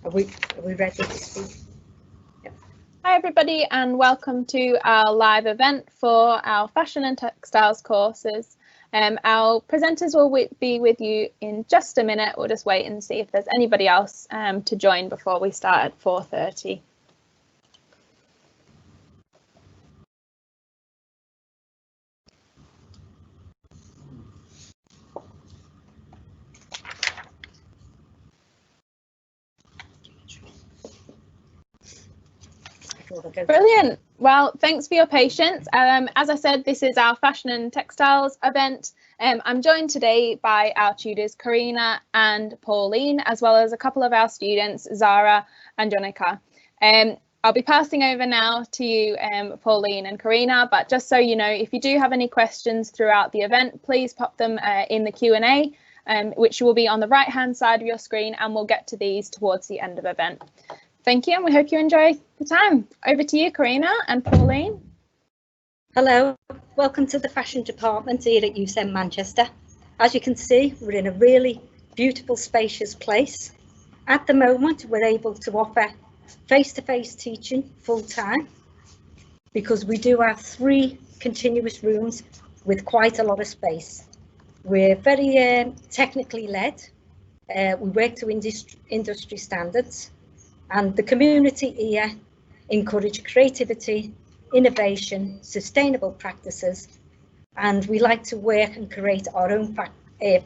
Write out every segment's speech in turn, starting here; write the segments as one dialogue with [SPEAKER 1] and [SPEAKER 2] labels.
[SPEAKER 1] Are we ready to speak? Yep.
[SPEAKER 2] Hi everybody, and welcome to our live event for our Fashion and Textiles courses. Our presenters will be with you in just a minute. We'll just wait and see if there's anybody else to join before we start at 4:30. Brilliant. Well, thanks for your patience. As I said, this is our Fashion and Textiles event. I'm joined today by our tutors, Karina and Pauline, as well as a couple of our students, Zara and Jonica. I'll be passing over now to you, Pauline and Karina, but just so you know, if you do have any questions throughout the event, please pop them in the Q&A, which will be on the right-hand side of your screen, and we'll get to these towards the end of the event. Thank you, and we hope you enjoy the time. Over to you, Karina and Pauline.
[SPEAKER 1] Hello, welcome to the fashion department here at UCEN Manchester. As you can see, we're in a really beautiful, spacious place. At the moment, we're able to offer face-to-face teaching full-time because we do have 3 continuous rooms with quite a lot of space. We're very technically led. We work to industry standards. And the community here encourage creativity, innovation, sustainable practices, and we like to work and create our own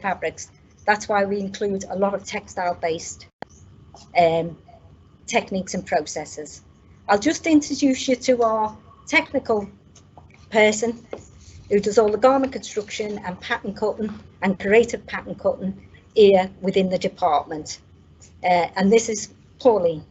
[SPEAKER 1] fabrics. That's why we include a lot of textile-based techniques and processes. I'll just introduce you to our technical person who does all the garment construction and pattern cutting and creative pattern cutting here within the department. And this is Pauline.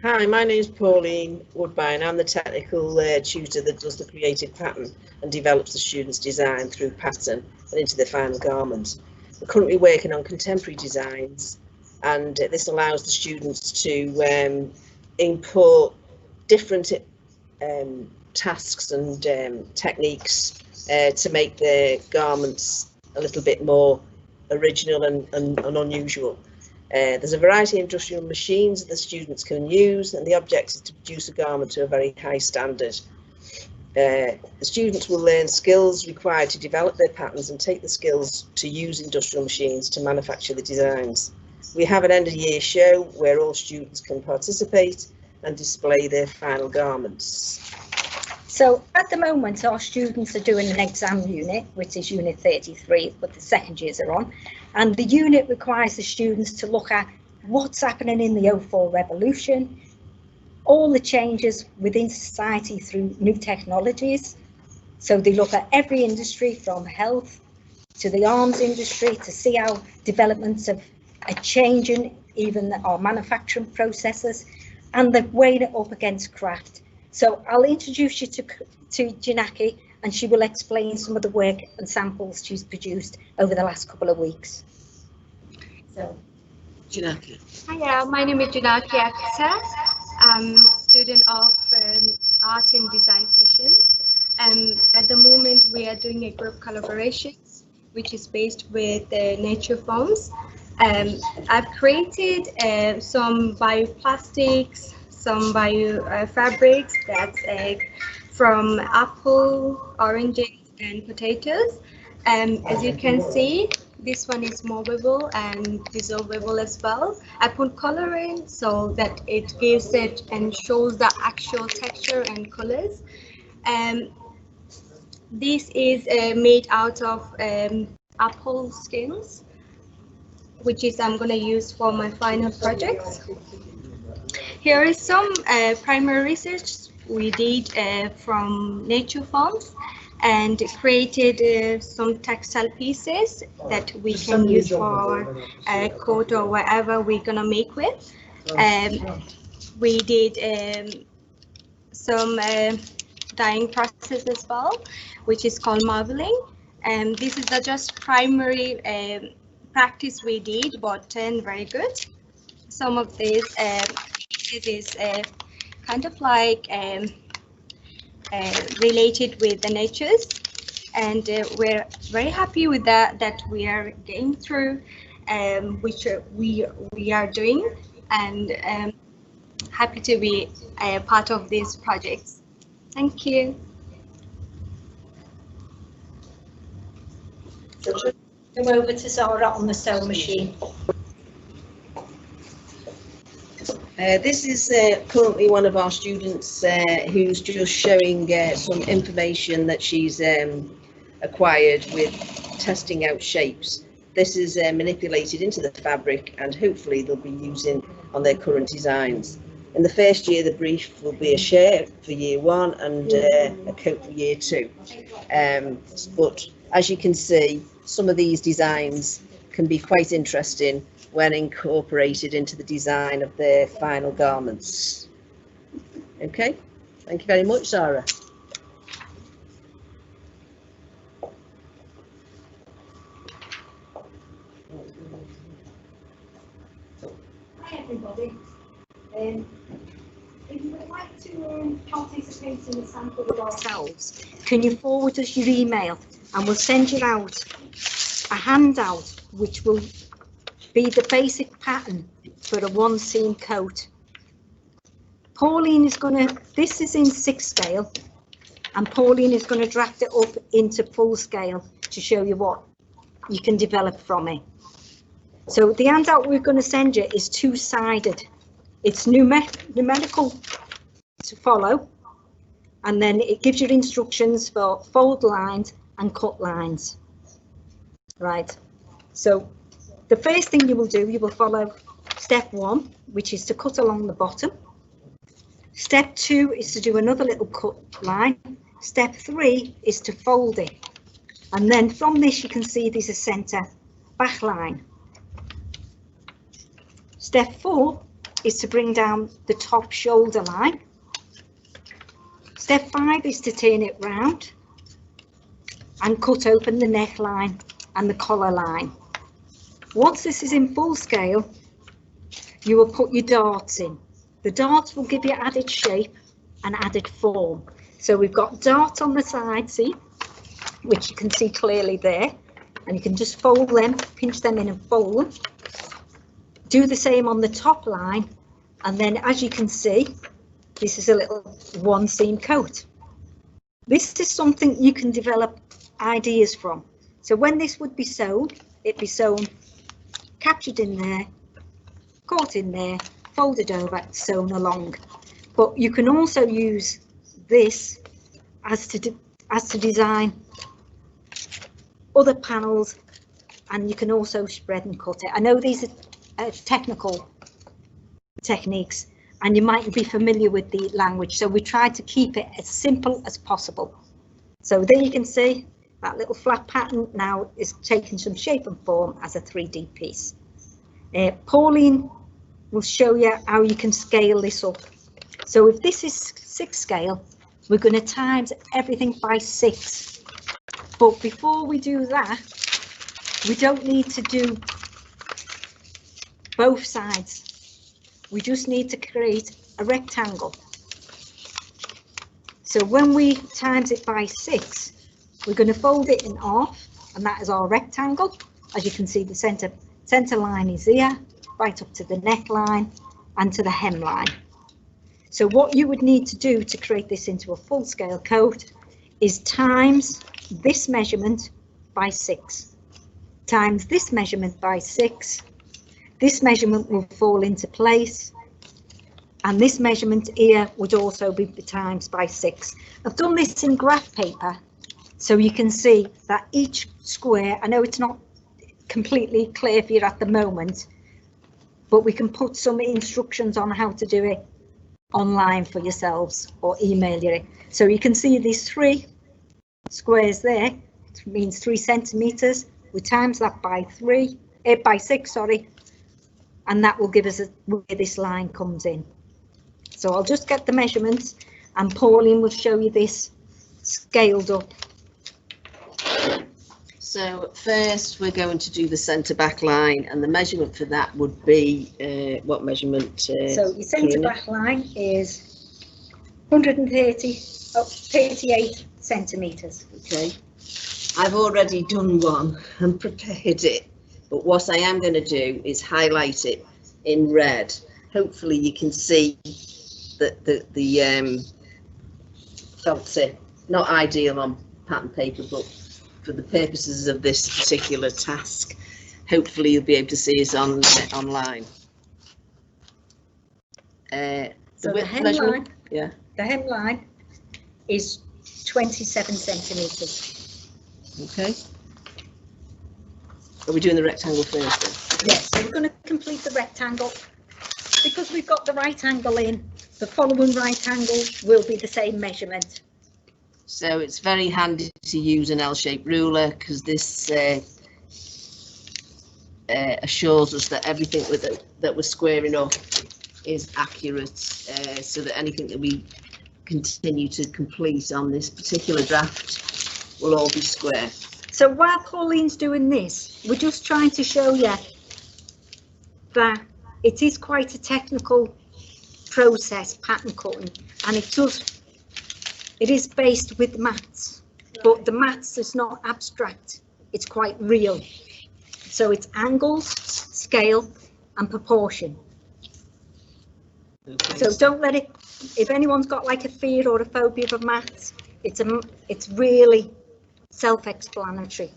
[SPEAKER 3] Hi, my name is Pauline Woodbine. I'm the technical tutor that does the creative pattern and develops the students' design through pattern and into their final garment. We're currently working on contemporary designs, and this allows the students to import different tasks and techniques to make their garments a little bit more original and unusual. There's a variety of industrial machines that the students can use, and the objective is to produce a garment to a very high standard. The students will learn skills required to develop their patterns and take the skills to use industrial machines to manufacture the designs. We have an end of year show where all students can participate and display their final garments.
[SPEAKER 1] So at the moment, our students are doing an exam unit, which is unit 33, but the second years are on. And the unit requires the students to look at what's happening in the 04 revolution, all the changes within society through new technologies. So they look at every industry from health to the arms industry to see how developments are changing even our manufacturing processes, and they're weighing it up against craft. So I'll introduce you to Janaki, and she will explain some of the work and samples she's produced over the last couple of weeks. So,
[SPEAKER 3] Janaki.
[SPEAKER 4] Hi, my name is Janaki Aksa. I'm a student of art and design fashion. At the moment, we are doing a group collaboration, which is based with Nature Forms. I've created some bioplastics, some bio fabrics that's from apple, oranges, and potatoes. As you can see, this one is movable and dissolvable as well. I put color in so that it gives it and shows the actual texture and colors. This is made out of apple skins, which is I'm going to use for my final projects. Here is some primary research we did from Nature Forms and created some textile pieces that we can use for a coat or whatever we're going to make with. We did some dyeing process as well, which is called marbling. And this is the just primary practice we did, but turned very good. Some of this is kind of like related with the natures, and we're very happy with that we are getting through which we are doing, and happy to be a part of these projects. Thank you.
[SPEAKER 1] So go over to Zara on the sewing machine.
[SPEAKER 3] This is currently one of our students who's just showing some information that she's acquired with testing out shapes. This is manipulated into the fabric and hopefully they'll be using on their current designs. In the first year, the brief will be a shirt for year 1 and a coat for year 2. But as you can see, some of these designs can be quite interesting when incorporated into the design of their final garments. Okay, thank you very much, Zara.
[SPEAKER 1] Hi everybody. If you would like to participate in the sample with ourselves, can you forward us your email and we'll send you out a handout which will be the basic pattern for a 1 seam coat. Pauline is this is in 6 scale and Pauline is going to draft it up into full scale to show you what you can develop from it. So the handout we're going to send you is 2-sided. It's numerical to follow, and then it gives you instructions for fold lines and cut lines. Right, so the first thing you will do, you will follow step 1, which is to cut along the bottom. Step 2 is to do another little cut line. Step 3 is to fold it. And then from this you can see there's a centre back line. Step 4 is to bring down the top shoulder line. Step 5 is to turn it round and cut open the neckline and the collar line. Once this is in full scale, you will put your darts in. The darts will give you added shape and added form. So we've got darts on the side, see, which you can see clearly there, and you can just fold them, pinch them in and fold them. Do the same on the top line, and then as you can see, this is a little 1 seam coat. This is something you can develop ideas from. So when this would be sewn, it'd be sewn, captured in there, caught in there, folded over, sewn along. But you can also use this as to design other panels, and you can also spread and cut it. I know these are technical techniques and you mightn't be familiar with the language, so we try to keep it as simple as possible. So there you can see that little flat pattern now is taking some shape and form as a 3D piece. Pauline will show you how you can scale this up. So if this is 6 scale, we're going to times everything by 6. But before we do that, we don't need to do both sides. We just need to create a rectangle. So when we times it by 6, we're going to fold it in half, and that is our rectangle. As you can see, the centre line is here, right up to the neckline and to the hemline. So what you would need to do to create this into a full scale coat is times this measurement by 6, times this measurement by 6. This measurement will fall into place, and this measurement here would also be times by 6. I've done this in graph paper, so you can see that each square, I know it's not completely clear for you at the moment, but we can put some instructions on how to do it online for yourselves or email you it. So you can see these 3 squares there, it means 3 centimeters. We times that by 6, sorry, and that will give us where this line comes in. So I'll just get the measurements and Pauline will show you this scaled up.
[SPEAKER 3] So first we're going to do the centre back line, and the measurement for that would be what measurement?
[SPEAKER 1] So your centre back line is 38 centimetres.
[SPEAKER 3] Okay, I've already done one and prepared it, But what I am going to do is highlight it in red. Hopefully you can see that the felt tip, not ideal on pattern paper, but for the purposes of this particular task, hopefully you'll be able to see it online.
[SPEAKER 1] So the hemline,
[SPEAKER 3] yeah,
[SPEAKER 1] the hemline is 27 centimetres.
[SPEAKER 3] okay. Are we doing the rectangle first then?
[SPEAKER 1] Yes, so we're going to complete the rectangle. Because we've got the right angle in, the following right angle will be the same measurement.
[SPEAKER 3] So it's very handy to use an L-shaped ruler, because this assures us that everything that we're squaring up is accurate, so that anything that we continue to complete on this particular draft will all be square.
[SPEAKER 1] So while Pauline's doing this, we're just trying to show you that it is quite a technical process, pattern cutting, and it is based with maths, but the maths is not abstract, it's quite real. So it's angles, scale and proportion.
[SPEAKER 3] Okay.
[SPEAKER 1] So don't let it, if anyone's got like a fear or a phobia of maths, it's really self-explanatory.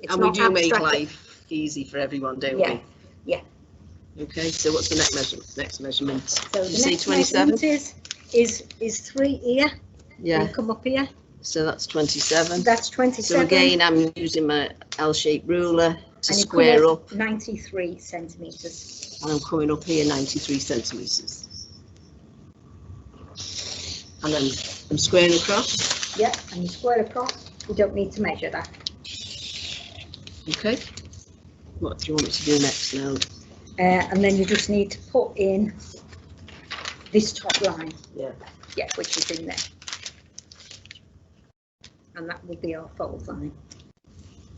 [SPEAKER 3] And we do make life easy for everyone, don't we?
[SPEAKER 1] Yeah.
[SPEAKER 3] Okay, so what's the next measurement?
[SPEAKER 1] So
[SPEAKER 3] Did
[SPEAKER 1] the
[SPEAKER 3] you
[SPEAKER 1] next
[SPEAKER 3] say 27?
[SPEAKER 1] measurement is 3 here.
[SPEAKER 3] Yeah.
[SPEAKER 1] You come up here.
[SPEAKER 3] So that's 27.
[SPEAKER 1] That's 27.
[SPEAKER 3] So again, I'm using my L-shaped ruler to
[SPEAKER 1] and
[SPEAKER 3] square up.
[SPEAKER 1] 93 centimetres.
[SPEAKER 3] And I'm coming up here 93 centimetres. And then I'm squaring across.
[SPEAKER 1] Yeah, and you square across. You don't need to measure that.
[SPEAKER 3] Okay. What do you want me to do next now?
[SPEAKER 1] And then you just need to put in this top line.
[SPEAKER 3] Yeah.
[SPEAKER 1] Yeah, which is in there. And that will be our fold line.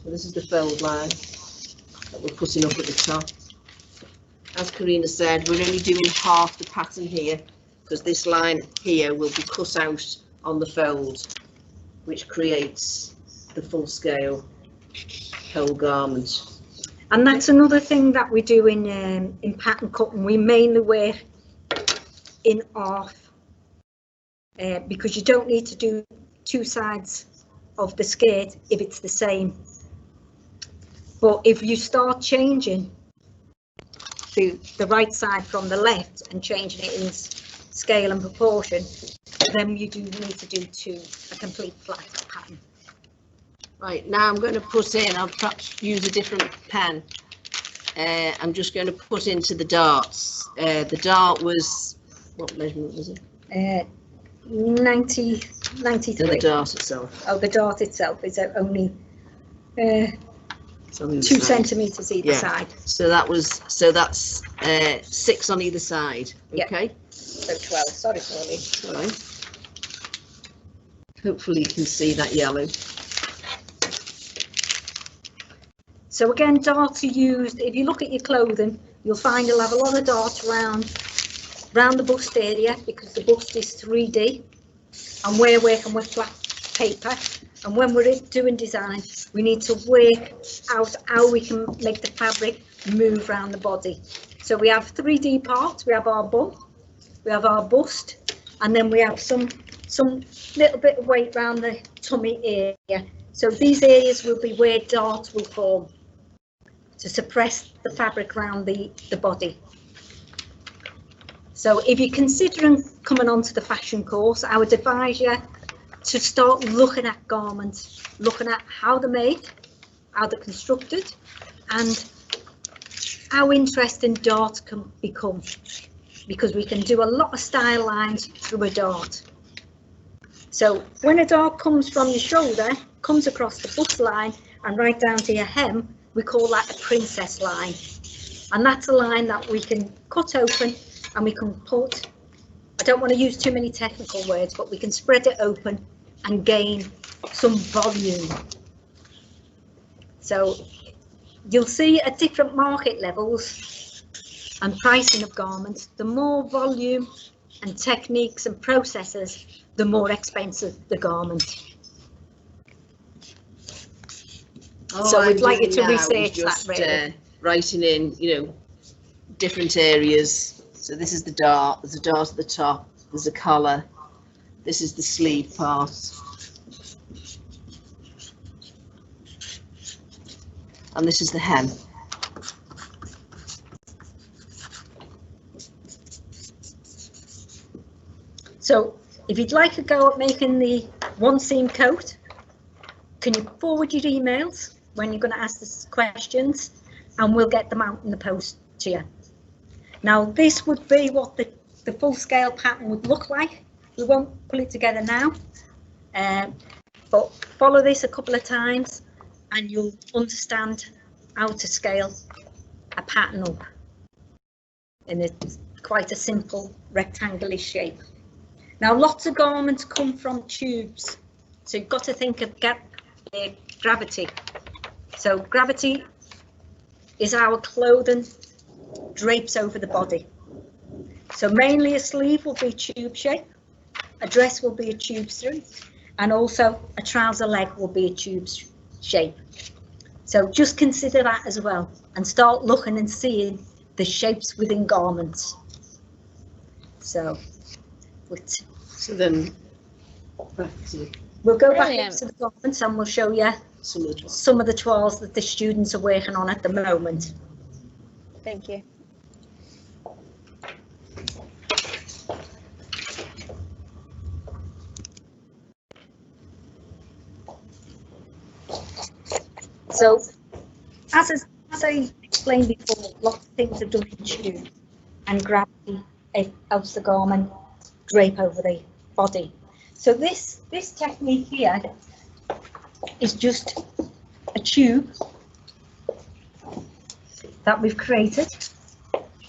[SPEAKER 3] So this is the fold line that we're putting up at the top. As Karina said, we're only doing half the pattern here, because this line here will be cut out on the fold, which creates the full scale whole garment.
[SPEAKER 1] And that's another thing that we do in pattern cutting. We mainly wear in half, because you don't need to do two sides of the skirt if it's the same. But if you start changing the right side from the left and changing it in scale and proportion, then you do need to do a complete flat pattern.
[SPEAKER 3] Right, now I'm going to put in, I'll perhaps use a different pen. I'm just going to put into the darts. The dart was, what measurement was it?
[SPEAKER 1] 93.
[SPEAKER 3] The dart itself.
[SPEAKER 1] Oh, the dart itself is only
[SPEAKER 3] It's on the other
[SPEAKER 1] 2
[SPEAKER 3] side.
[SPEAKER 1] centimetres either side.
[SPEAKER 3] So that's 6 on either side.
[SPEAKER 1] Yeah.
[SPEAKER 3] Okay.
[SPEAKER 1] So 12. Sorry, Pauline.
[SPEAKER 3] All right. Hopefully you can see that yellow.
[SPEAKER 1] So again, darts are used. If you look at your clothing, you'll find you'll have a lot of darts around the bust area, because the bust is 3D, and we're working with flat paper. And when we're doing design, we need to work out how we can make the fabric move around the body. So we have 3D parts. We have our bum, we have our bust, and then we have some little bit of weight around the tummy area. So these areas will be where darts will form to suppress the fabric around the body. So if you're considering coming onto the fashion course, I would advise you to start looking at garments, looking at how they're made, how they're constructed, and how interesting darts can become, because we can do a lot of style lines through a dart. So when a dart comes from your shoulder, comes across the bust line and right down to your hem, we call that a princess line. And that's a line that we can cut open and we can put, I don't want to use too many technical words, but we can spread it open and gain some volume. So you'll see at different market levels and pricing of garments, the more volume and techniques and processes, the more expensive the garment. So we'd like you to research that really.
[SPEAKER 3] writing in, you know, different areas. So this is the dart, there's a dart at the top, there's a collar, this is the sleeve part. And this is the hem.
[SPEAKER 1] So if you'd like to go at making the one seam coat, can you forward your emails when you're going to ask us questions, and we'll get them out in the post to you. Now this would be what the full scale pattern would look like. We won't pull it together now, but follow this a couple of times and you'll understand how to scale a pattern up in quite a simple rectangular shape. Now lots of garments come from tubes, so you've got to think of gravity. So gravity is our clothing drapes over the body. So mainly a sleeve will be tube shape, a dress will be a tube through, and also a trouser leg will be a tube shape. So just consider that as well and start looking and seeing the shapes within garments. So
[SPEAKER 3] then
[SPEAKER 1] we'll go back into the garments and we'll show you
[SPEAKER 3] some
[SPEAKER 1] of the toiles that the students are working on at the moment.
[SPEAKER 2] Thank you.
[SPEAKER 1] So, as I explained before, lots of things are done in tube, and gravity helps the garment drape over the body. So this technique here is just a tube that we've created,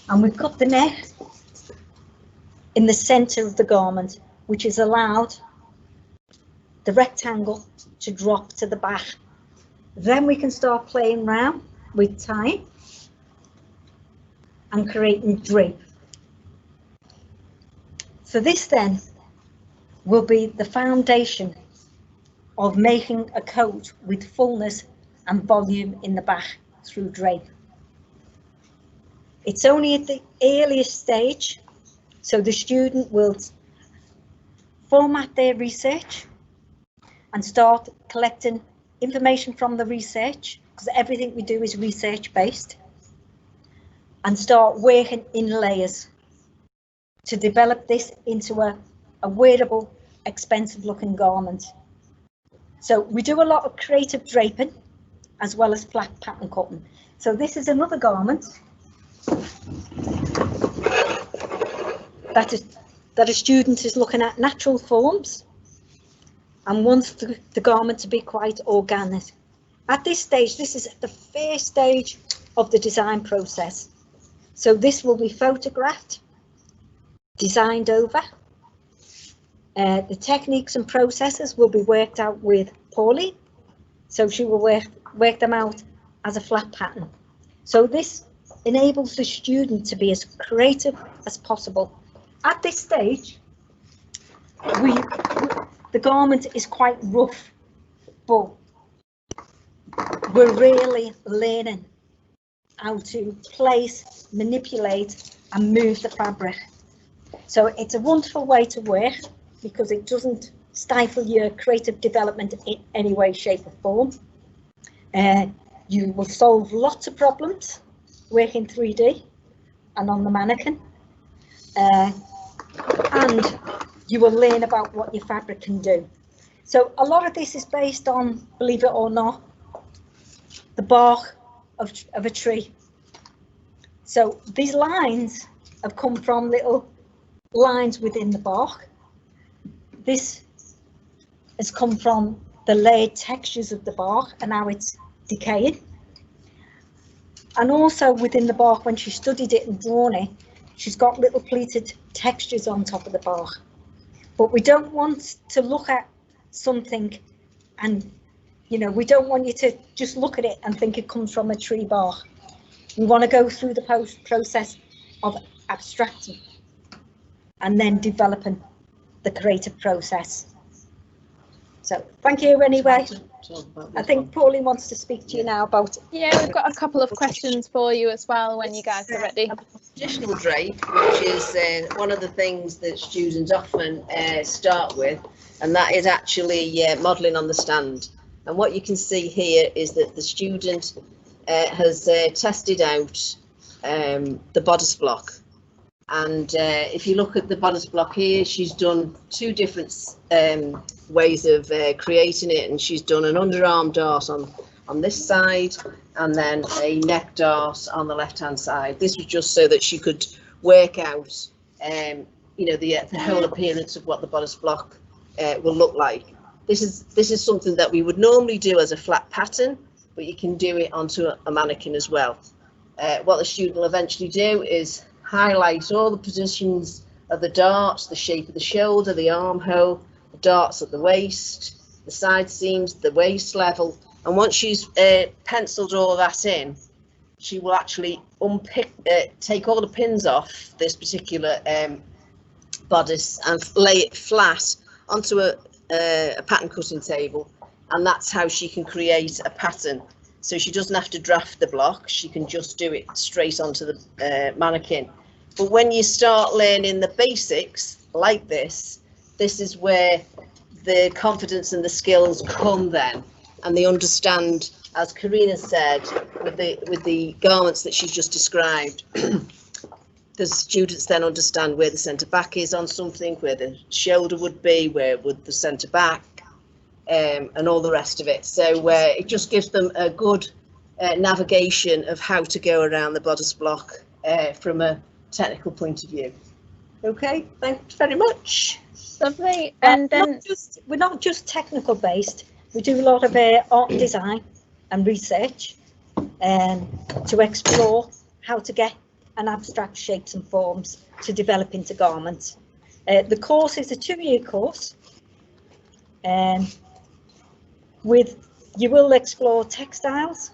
[SPEAKER 1] and we've got the net in the centre of the garment, which has allowed the rectangle to drop to the back. Then we can start playing around with tying and creating drape. So this then will be the foundation of making a coat with fullness and volume in the back through drape. It's only at the earliest stage, so the student will format their research and start collecting information from the research, because everything we do is research based, and start working in layers to develop this into a wearable, expensive looking garment. So we do a lot of creative draping as well as flat pattern cutting. So this is another garment that a student is looking at natural forms and wants the garment to be quite organic. At this stage, this is at the first stage of the design process. So this will be photographed, designed over. The techniques and processes will be worked out with Pauline. So she will work them out as a flat pattern. So this enables the student to be as creative as possible. At this stage, the garment is quite rough, but we're really learning how to place, manipulate and move the fabric. So it's a wonderful way to work because it doesn't stifle your creative development in any way, shape or form. You will solve lots of problems working 3D and on the mannequin. And you will learn about what your fabric can do. So a lot of this is based on, believe it or not, the bark of a tree. So these lines have come from little lines within the bark. This has come from the layered textures of the bark and how it's decaying. And also within the bark, when she studied it and drawn it, she's got little pleated textures on top of the bark. But we don't want to look at something and, you know, we don't want you to just look at it and think it comes from a tree bark. We want to go through the process of abstracting and then developing the creative process. So thank you anyway. I think Pauline wants to speak to you now about.
[SPEAKER 2] Yeah, we've got a couple of questions for you as well when you guys are ready.
[SPEAKER 3] Traditional drape, which is one of the things that students often start with, and that is actually modelling on the stand. And what you can see here is that the student has tested out the bodice block. And if you look at the bodice block here, she's done two different ways of creating it, and she's done an underarm dart on this side and then a neck dart on the left hand side. This was just so that she could work out you know, the whole appearance of what the bodice block will look like. This is something that we would normally do as a flat pattern, but you can do it onto a mannequin as well. What the student will eventually do is highlight all the positions of the darts, the shape of the shoulder, the armhole, the darts at the waist, the side seams, the waist level. And once she's penciled all that in, she will actually take all the pins off this particular bodice and lay it flat onto a pattern cutting table. And that's how she can create a pattern. So she doesn't have to draft the block, she can just do it straight onto the mannequin. But when you start learning the basics like this is where the confidence and the skills come then, and they understand, as Karina said, with the garments that she's just described, the students then understand where the centre back is on something, where the shoulder would be, where would the centre back, and all the rest of it. So it just gives them a good navigation of how to go around the bodice block from a technical point of view. Okay, thanks very much.
[SPEAKER 2] Lovely. And then
[SPEAKER 1] we're not just technical based, we do a lot of art and design and research to explore how to get an abstract shapes and forms to develop into garments. The course is a 2-year course. You will explore textiles,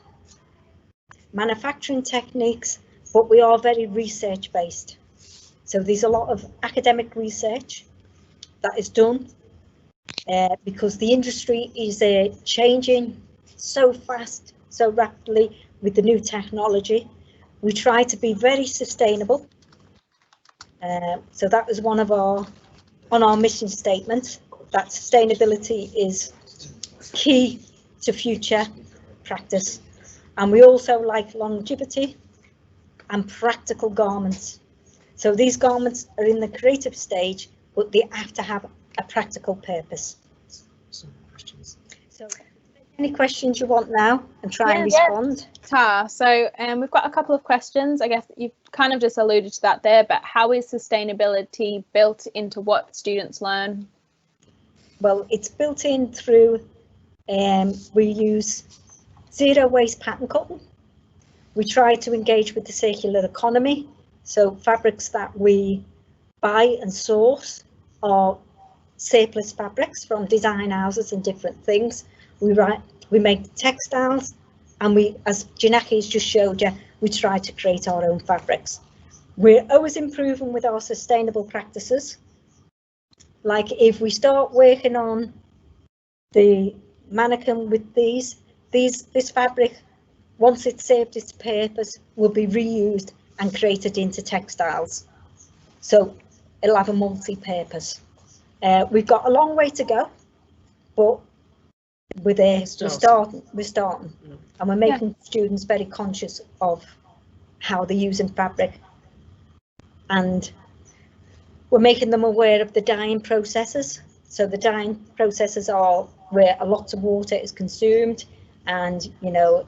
[SPEAKER 1] manufacturing techniques, but we are very research based. So there's a lot of academic research that is done because the industry is changing so fast, so rapidly with the new technology. We try to be very sustainable. So that is one of on our mission statement, that sustainability is key to future practice. And we also like longevity and practical garments. So these garments are in the creative stage, but they have to have a practical purpose. So any questions you want now and try and respond?
[SPEAKER 2] So we've got a couple of questions. I guess you've kind of just alluded to that there, but how is sustainability built into what students learn?
[SPEAKER 1] Well, it's built in through, we use zero waste pattern cutting. We try to engage with the circular economy. So fabrics that we buy and source are surplus fabrics from design houses and different things. We make textiles, and we, as Janaki has just showed you, we try to create our own fabrics. We're always improving with our sustainable practices. Like if we start working on the mannequin with this fabric, once it's served its purpose, will be reused and created into textiles. So it'll have a multi-purpose. We've got a long way to go, but we're there. We're starting, and we're making students very conscious of how they're using fabric, and we're making them aware of the dyeing processes. So the dyeing processes are where a lot of water is consumed, and you know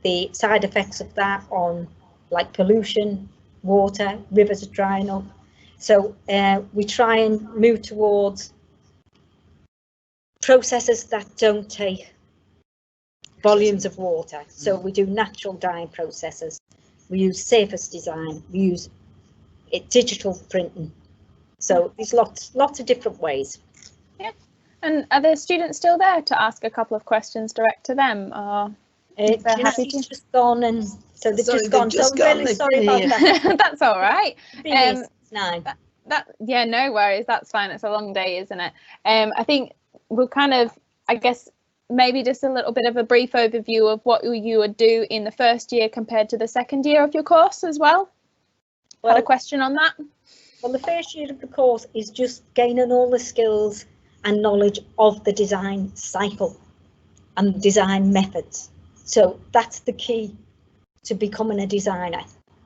[SPEAKER 1] the side effects of that on like pollution, water, rivers are drying up. So we try and move towards processes that don't take volumes of water. So we do natural dyeing processes. We use surface design. We use digital printing. So there's lots of different ways.
[SPEAKER 2] Yeah. And are the students still there to ask a couple of questions direct to them? Or
[SPEAKER 1] Janaki's just gone, and so they've just gone. So I'm really sorry about that.
[SPEAKER 2] That's all right.
[SPEAKER 1] 9.
[SPEAKER 2] Yeah, no worries. That's fine. It's a long day, isn't it? I think we'll kind of, I guess, maybe just a little bit of a brief overview of what you would do in the first year compared to the second year of your course as well? Had a question on that?
[SPEAKER 1] Well, the first year of the course is just gaining all the skills and knowledge of the design cycle and design methods. So that's the key to becoming a designer.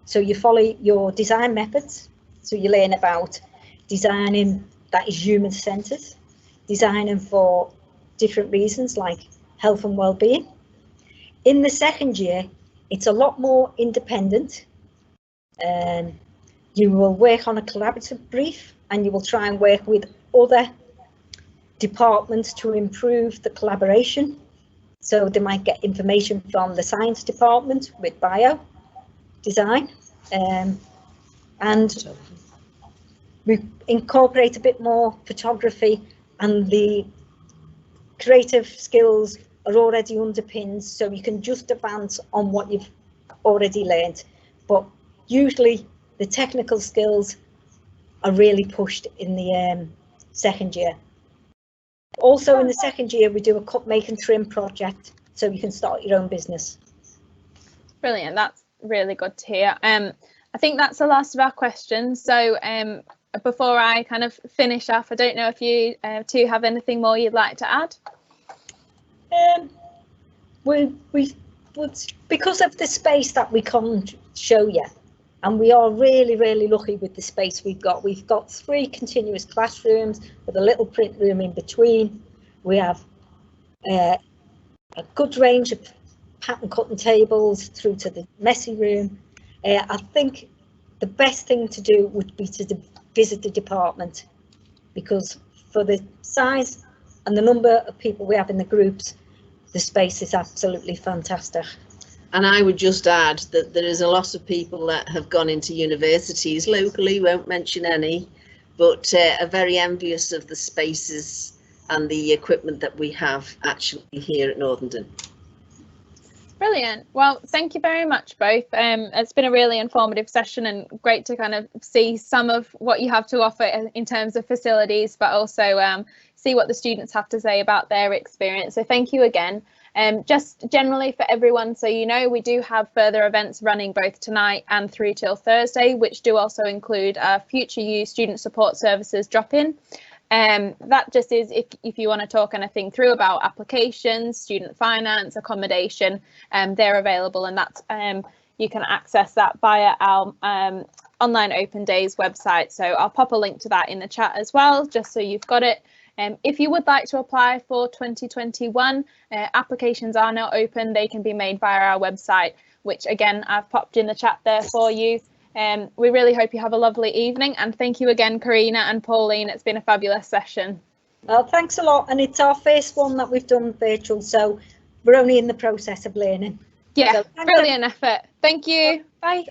[SPEAKER 1] So you follow your design methods. So you learn about designing that is human-centered, designing for different reasons like health and well-being. In the second year, it's a lot more independent. You will work on a collaborative brief and you will try and work with other departments to improve the collaboration. So they might get information from the science department with bio design, and we incorporate a bit more photography, and the creative skills are already underpinned, so you can just advance on what you've already learned. But usually the technical skills are really pushed in the second year. Also in the second year, we do a cut, make and trim project, so you can start your own business.
[SPEAKER 2] Brilliant, that's really good to hear. I think that's the last of our questions. So before I kind of finish off, I don't know if you two have anything more you'd like to add?
[SPEAKER 1] We because of the space that we can't show you, and we are really lucky with the space we've got. We've got 3 continuous classrooms with a little print room in between. We have a good range of pattern cutting tables through to the messy room. I think the best thing to do would be to visit the department, because for the size and the number of people we have in the groups, the space is absolutely fantastic.
[SPEAKER 3] And I would just add that there is a lot of people that have gone into universities locally, won't mention any, but are very envious of the spaces and the equipment that we have actually here at Northenden.
[SPEAKER 2] Brilliant. Well, thank you very much both. It's been a really informative session and great to kind of see some of what you have to offer in terms of facilities, but also see what the students have to say about their experience. So thank you again. Just generally for everyone, so you know, we do have further events running both tonight and through till Thursday, which do also include our Future You Student Support Services drop-in. That just is if you want to talk anything through about applications, student finance, accommodation, they're available, and that's you can access that via our online open days website. So I'll pop a link to that in the chat as well, just so you've got it. If you would like to apply for 2021, applications are now open. They can be made via our website, which again I've popped in the chat there for you. We really hope you have a lovely evening, and thank you again, Karina and Pauline. It's been a fabulous session.
[SPEAKER 1] Well, thanks a lot, and it's our first one that we've done virtual, so we're only in the process of learning.
[SPEAKER 2] Yeah,
[SPEAKER 1] so
[SPEAKER 2] brilliant effort. Thank you. Bye.